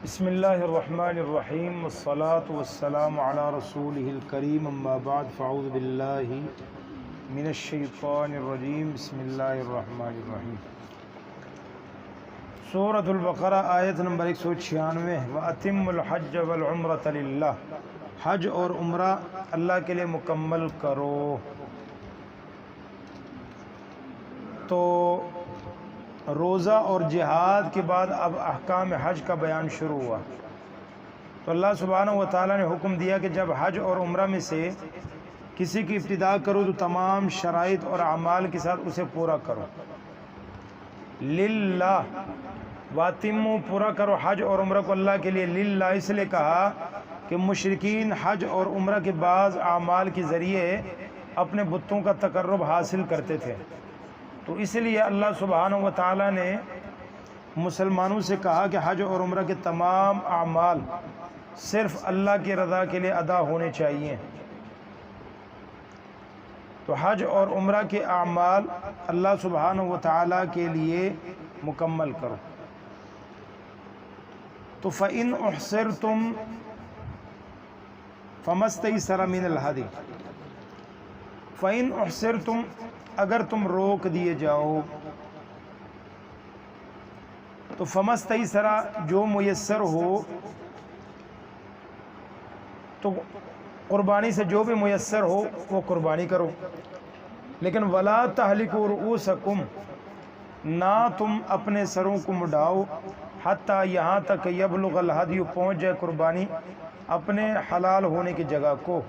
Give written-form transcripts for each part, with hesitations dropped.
بسم اللہ الرحمن الرحیم والصلاة والسلام علی رسولہ الکریم اما بعد فاعوذ باللہ من الشیطان الرجیم بسم اللہ الرحمن الرحیم۔ سورۃ البقرہ آیت نمبر 196۔ وَأَتِمُّ الْحَجَّ وَالْعُمْرَةَ لِلَّهِ، حج اور عمرہ اللہ کے لیے مکمل کرو۔ تو روزہ اور جہاد کے بعد اب احکام حج کا بیان شروع ہوا۔ تو اللہ سبحانہ و تعالیٰ نے حکم دیا کہ جب حج اور عمرہ میں سے کسی کی ابتدا کرو تو تمام شرائط اور اعمال کے ساتھ اسے پورا کرو۔ للہ، واتمو، پورا کرو حج اور عمرہ کو اللہ کے لیے۔ للہ اس لیے کہا کہ مشرکین حج اور عمرہ کے بعض اعمال کے ذریعے اپنے بتوں کا تقرب حاصل کرتے تھے، تو اس لیے اللہ سبحانہ و تعالیٰ نے مسلمانوں سے کہا کہ حج اور عمرہ کے تمام اعمال صرف اللہ کی رضا کے لیے ادا ہونے چاہیے۔ تو حج اور عمرہ کے اعمال اللہ سبحانہ و تعالیٰ کے لیے مکمل کرو۔ تو فَإِنْ أُحْصِرْتُمْ فَمَا اسْتَيْسَرَ مِنَ الْهَدْيِ۔ فَإِنْ أُحْصِرْتُمْ، اگر تم روک دیے جاؤ تو فَمَا اسْتَيْسَرَ، جو میسر ہو، تو قربانی سے جو بھی میسر ہو وہ قربانی کرو۔ لیکن وَلَا تَحْلِقُوا رُؤُوسَكُمْ، نہ تم اپنے سروں کو مڈاؤ، حتیٰ یہاں تک یبلغ الہدی، پہنچ جائے قربانی اپنے حلال ہونے کی جگہ کو۔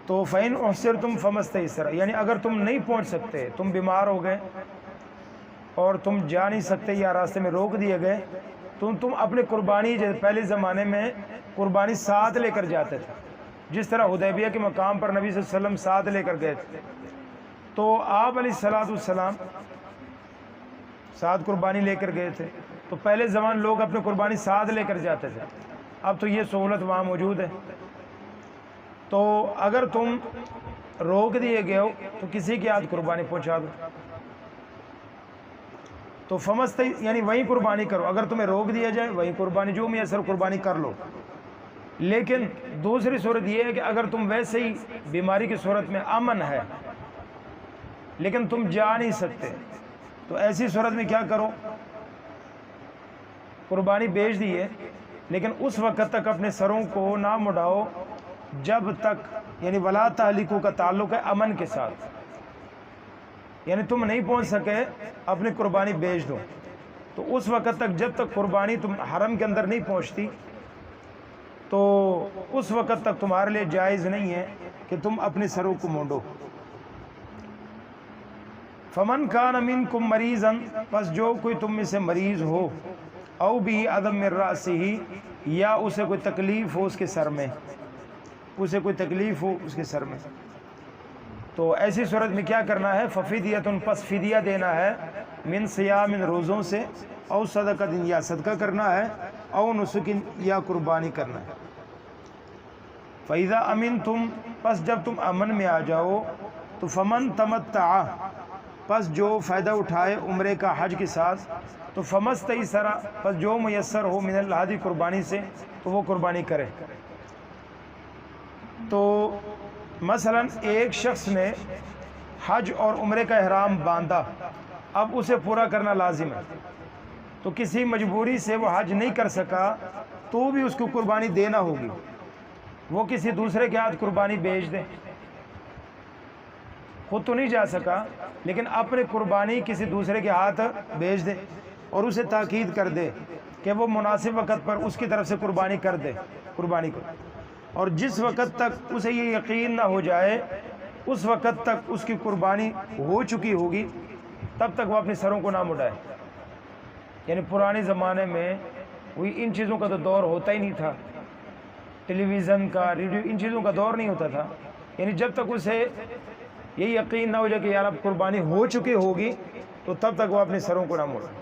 تو فَإِنْ أُحْصِرْتُمْ فَمَا اسْتَيْسَرَ، یعنی اگر تم نہیں پہنچ سکتے، تم بیمار ہو گئے اور تم جا نہیں سکتے یا راستے میں روک دیے گئے، تو تم اپنے قربانی، جیسے پہلے زمانے میں قربانی ساتھ لے کر جاتے تھے، جس طرح حدیبیہ کے مقام پر نبی صلی اللہ علیہ وسلم ساتھ لے کر گئے تھے، تو آپ علیہ السلام ساتھ قربانی لے کر گئے تھے۔ تو پہلے زمان لوگ اپنے قربانی ساتھ لے کر جاتے تھے، اب تو یہ سہولت وہاں موجود ہے۔ تو اگر تم روک دیے گئے ہو تو کسی کے ہاتھ قربانی پہنچا دو۔ تو یعنی وہیں قربانی کرو، اگر تمہیں روک دیا جائے وہیں قربانی، جو میسر قربانی کر لو۔ لیکن دوسری صورت یہ ہے کہ اگر تم ویسے ہی بیماری کی صورت میں امن ہے لیکن تم جا نہیں سکتے، تو ایسی صورت میں کیا کرو، قربانی بیچ دیے لیکن اس وقت تک اپنے سروں کو نہ مڑاؤ جب تک، یعنی ولا تحلقوا کا تعلق ہے امن کے ساتھ، یعنی تم نہیں پہنچ سکے اپنی قربانی بیچ دو، تو اس وقت تک جب تک قربانی تم حرم کے اندر نہیں پہنچتی تو اس وقت تک تمہارے لیے جائز نہیں ہے کہ تم اپنے سروں کو مونڈو۔ فمن کان منکم مریضا، پس جو کوئی تم میں سے مریض ہو، او بھی عدم من رأسہ، یا اسے کوئی تکلیف ہو اس کے سر میں، اسے کوئی تکلیف ہو اس کے سر میں، تو ایسی صورت میں کیا کرنا ہے، ففدیۃ، پس فدیہ دینا ہے، من صیام، روزوں سے، او صدقۃ، یا صدقہ کرنا ہے، او نسک، یا قربانی کرنا ہے۔ فَإِذَا أَمِنْتُمْ، پس جب تم امن میں آ جاؤ، تو فمن تمتع، پس جو فائدہ اٹھائے عمرے کا حج کے ساتھ، تو فَمَا اسْتَيْسَرَ، پس جو میسر ہو من الہدی، قربانی سے، تو وہ قربانی کرے۔ تو مثلا ایک شخص نے حج اور عمرے کا احرام باندھا، اب اسے پورا کرنا لازم ہے، تو کسی مجبوری سے وہ حج نہیں کر سکا تو بھی اس کو قربانی دینا ہوگی، وہ کسی دوسرے کے ہاتھ قربانی بیچ دے، خود تو نہیں جا سکا لیکن اپنے قربانی کسی دوسرے کے ہاتھ بیچ دے اور اسے تاکید کر دے کہ وہ مناسب وقت پر اس کی طرف سے قربانی کر دے قربانی کو، اور جس وقت تک اسے یہ یقین نہ ہو جائے اس وقت تک اس کی قربانی ہو چکی ہوگی تب تک وہ اپنے سروں کو نہ مڑائے۔ یعنی پرانے زمانے میں وہی ان چیزوں کا تو دور ہوتا ہی نہیں تھا، ٹیلی ویژن کا، ریڈیو، ان چیزوں کا دور نہیں ہوتا تھا، یعنی جب تک اسے یہ یقین نہ ہو جائے کہ یار اب قربانی ہو چکی ہوگی تو تب تک وہ اپنے سروں کو نہ مڑائے۔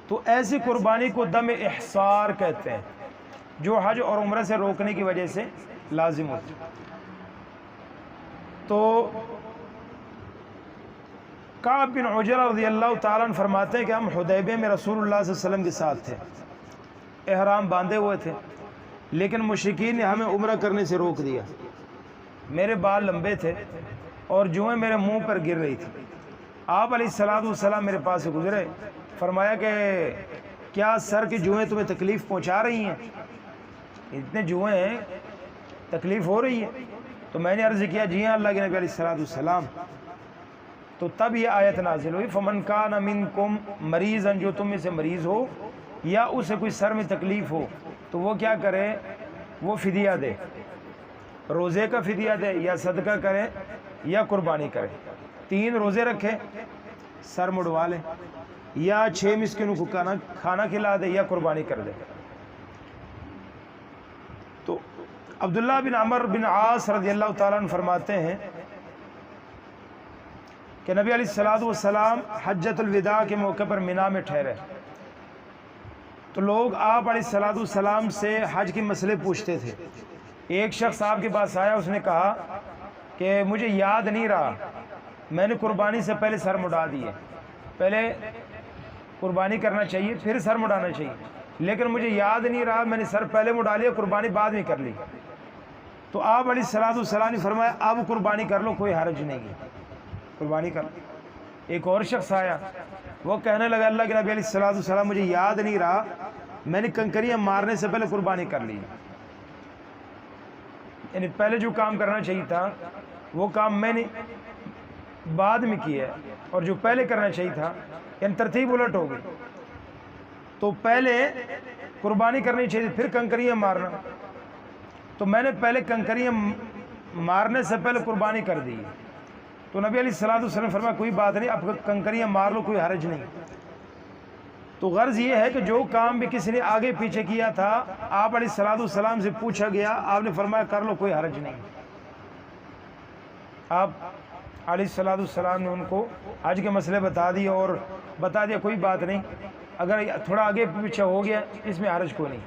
تو ایسی قربانی کو دم احصار کہتے ہیں، جو حج اور عمرہ سے روکنے کی وجہ سے لازم ہوتی۔ تو کعب بن عجرہ رضی اللہ تعالیٰ عنہ فرماتے ہیں کہ ہم حدیبیہ میں رسول اللہ صلی اللہ علیہ وسلم کے ساتھ تھے، احرام باندھے ہوئے تھے، لیکن مشرکین نے ہمیں عمرہ کرنے سے روک دیا۔ میرے بال لمبے تھے اور جوئیں میرے منہ پر گر رہی تھی۔ آپ علیہ السلام میرے پاس سے گزرے، فرمایا کہ کیا سر کی جوئیں تمہیں تکلیف پہنچا رہی ہیں؟ اتنے جوئیں ہیں، تکلیف ہو رہی ہے؟ تو میں نے عرض کیا جی ہاں اللہ کے نبی علیہ السلام۔ تو تب یہ آیت نازل ہوئی فمن کان منکم مریضا، جو تم میں سے مریض ہو یا اسے کوئی سر میں تکلیف ہو تو وہ کیا کرے؟ وہ فدیہ دے، روزے کا فدیہ دے یا صدقہ کرے یا قربانی کرے۔ 3 روزے رکھے، سر مڑوا لے، یا 6 مسکینوں کو کھانا کھلا دے یا قربانی کر دے۔ تو عبداللہ بن عمر بن عاص رضی اللہ تعالیٰ عنہ فرماتے ہیں کہ نبی علیہ السلام حجۃ الوداع کے موقع پر مینا میں ٹھہرے تو لوگ آپ علیہ السلام سے حج کے مسئلے پوچھتے تھے۔ ایک شخص آپ کے پاس آیا، اس نے کہا کہ مجھے یاد نہیں رہا، میں نے قربانی سے پہلے سر مڑا دیے، پہلے قربانی کرنا چاہیے پھر سر مڑانا چاہیے، لیکن مجھے یاد نہیں رہا، میں نے سر پہلے مڑا لیا، قربانی بعد میں کر لی۔ تو آپ علیہ السلام نے فرمایا اب قربانی کر لو، کوئی حرج نہیں ہے، قربانی کر۔ ایک اور شخص آیا، وہ کہنے لگا اللہ کے نبی علیہ السلام مجھے یاد نہیں رہا، میں نے کنکریاں مارنے سے پہلے قربانی کر لی، یعنی پہلے جو کام کرنا چاہیے تھا وہ کام میں نے بعد میں کیا ہے، اور جو پہلے کرنا چاہیے تھا یعنی ترتیب الٹ ہو گئی۔ تو پہلے قربانی کرنی چاہیے پھر کنکریاں مارنا، تو میں نے پہلے کنکریاں مارنے سے پہلے قربانی کر دی۔ تو نبی علیہ السلام فرمایا کوئی بات نہیں، اب کنکریاں مار لو، کوئی حرج نہیں۔ تو غرض یہ ہے کہ جو کام بھی کسی نے آگے پیچھے کیا تھا آپ علیہ السلام سے پوچھا گیا، آپ نے فرمایا کر لو، کوئی حرج نہیں۔ آپ علیہ السلام نے ان کو حج کے مسئلے بتا دیے اور بتا دیا کوئی بات نہیں، اگر تھوڑا آگے پیچھے ہو گیا اس میں حرج کوئی نہیں۔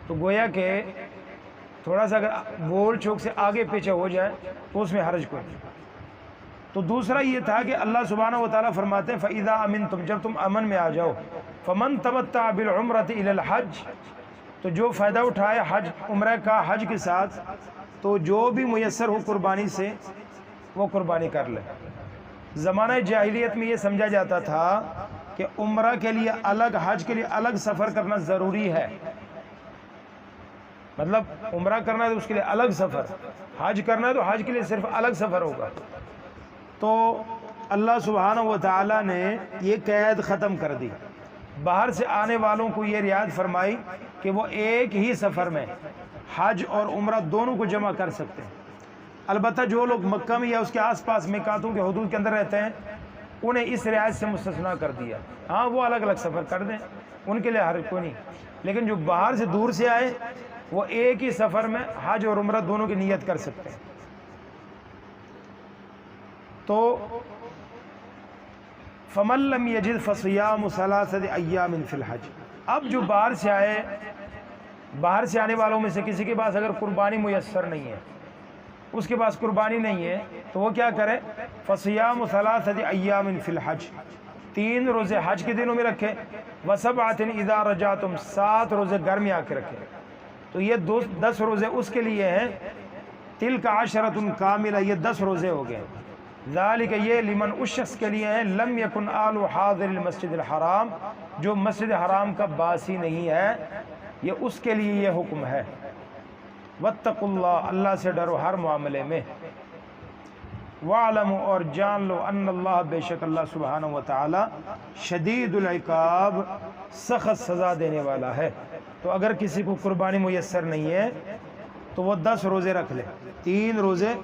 تو گویا کہ تھوڑا سا اگر بول چوک سے آگے پیچھے ہو جائے تو اس میں حرج کوئی نہیں۔ تو دوسرا یہ تھا کہ اللہ سبحانہ و تعالیٰ فرماتے ہیں فَإِذَا أَمِنْتُمْ، جب تم امن میں آ جاؤ، فَمَنْ تَمَتَّعَ بِالْعُمْرَةِ إِلَى الْحَجِّ، تو جو فائدہ اٹھائے حج عمرہ کا حج کے ساتھ، تو جو بھی میسر ہو قربانی سے وہ قربانی کر لے۔ زمانہ جاہلیت میں یہ سمجھا جاتا تھا کہ عمرہ کے لیے الگ، حج کے لیے الگ سفر کرنا ضروری ہے، مطلب عمرہ کرنا ہے تو اس کے لیے الگ سفر، حج کرنا ہے تو حج کے لیے صرف الگ سفر ہوگا۔ تو اللہ سبحانہ و تعالیٰ نے یہ قید ختم کر دی، باہر سے آنے والوں کو یہ رعایت فرمائی کہ وہ ایک ہی سفر میں حج اور عمرہ دونوں کو جمع کر سکتے ہیں۔ البتہ جو لوگ مکہ میں یا اس کے آس پاس میقاتوں کے حدود کے اندر رہتے ہیں انہیں اس رعایت سے مستثنیٰ کر دیا، ہاں وہ الگ الگ سفر کر دیں، ان کے لیے حرج کوئی نہیں، لیکن جو باہر سے دور سے آئے وہ ایک ہی سفر میں حج اور عمرہ دونوں کی نیت کر سکتے ہیں۔ تو فَمَن لَّمْ يَجِدْ فَصِيَامُ ثَلَاثَةِ أَيَّامٍ فِي الْحَجِّ، اب جو باہر سے آئے، باہر سے آنے والوں میں سے کسی کے پاس اگر قربانی میسر نہیں ہے، اس کے پاس قربانی نہیں ہے تو وہ کیا کرے؟ فَصِيَامُ ثَلَاثَةِ أَيَّامٍ فِي الْحَجِّ، 3 روزے حج کے دنوں میں رکھے، وَسَبْعَةٍ إِذَا رَجَعْتُمْ، 7 روزے گھر میں آ کے رکھے۔ تو یہ 10 روزے اس کے لیے ہیں، تِلْكَ عَشْرَةٌ كَامِلَةٌ، یہ 10 روزے ہو گئے۔ ذالک، یہ لمن، اس شخص کے لیے ہے، لم یکن آل حاضر المسجد الحرام، جو مسجد حرام کا باسی نہیں ہے، یہ اس کے لیے یہ حکم ہے۔ واتقوا اللہ، اللہ سے ڈرو ہر معاملے میں۔ وَاعْلَمُوا، اور جان لو، ان اللہ، بے شک اللہ سبحانہ و تعالی، شدید العقاب، سخت سزا دینے والا ہے۔ تو اگر کسی کو قربانی میسر نہیں ہے تو وہ 10 روزے رکھ لے، 3 روزے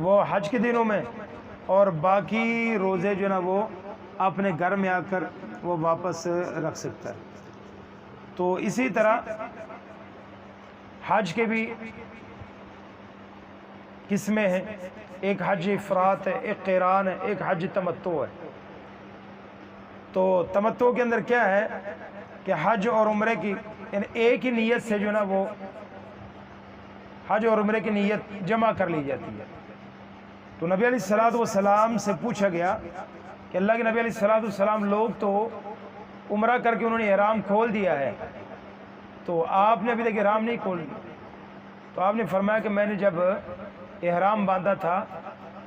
وہ حج کے دنوں میں، اور باقی روزے جو نا وہ اپنے گھر میں آ کر وہ واپس رکھ سکتا ہے۔ تو اسی طرح حج کے بھی قسمیں ہیں، ایک حج افراد ہے، ایک قران ہے، ایک حج تمتع ہے۔ تو تمتع کے اندر کیا ہے کہ حج اور عمرے کی یعنی ایک ہی نیت سے جو نا وہ حج اور عمرے کی نیت جمع کر لی جاتی ہے، تو نبی علیہ الصلوۃ والسلام سے پوچھا گیا کہ اللہ کے نبی علیہ الصلوۃ والسلام لوگ تو عمرہ کر کے انہوں نے احرام کھول دیا ہے، تو آپ نے ابھی تک احرام نہیں کھول دیا۔ تو آپ نے فرمایا کہ میں نے جب احرام باندھا تھا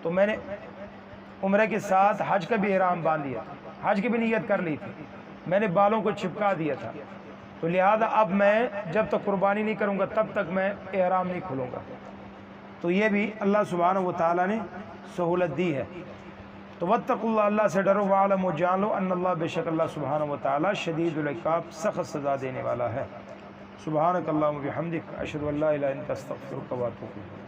تو میں نے عمرے کے ساتھ حج کا بھی احرام باندھ لیا تھا، حج کی بھی نیت کر لی تھی، میں نے بالوں کو چپکا دیا تھا، تو لہذا اب میں جب تک قربانی نہیں کروں گا تب تک میں احرام نہیں کھولوں گا۔ تو یہ بھی اللہ سبحانہ و تعالیٰ نے سہولت دی ہے۔ تو واتقوا اللہ، اللہ سے ڈرو، وعلموا جان لو ان اللہ، بے شک اللہ سبحانہ و تعالیٰ شدید العقاب، سخت سزا دینے والا ہے۔ سبحانک اللہم و بحمدک، اشہد ان لا الہ الا انت، استغفرک و اتوب الیک۔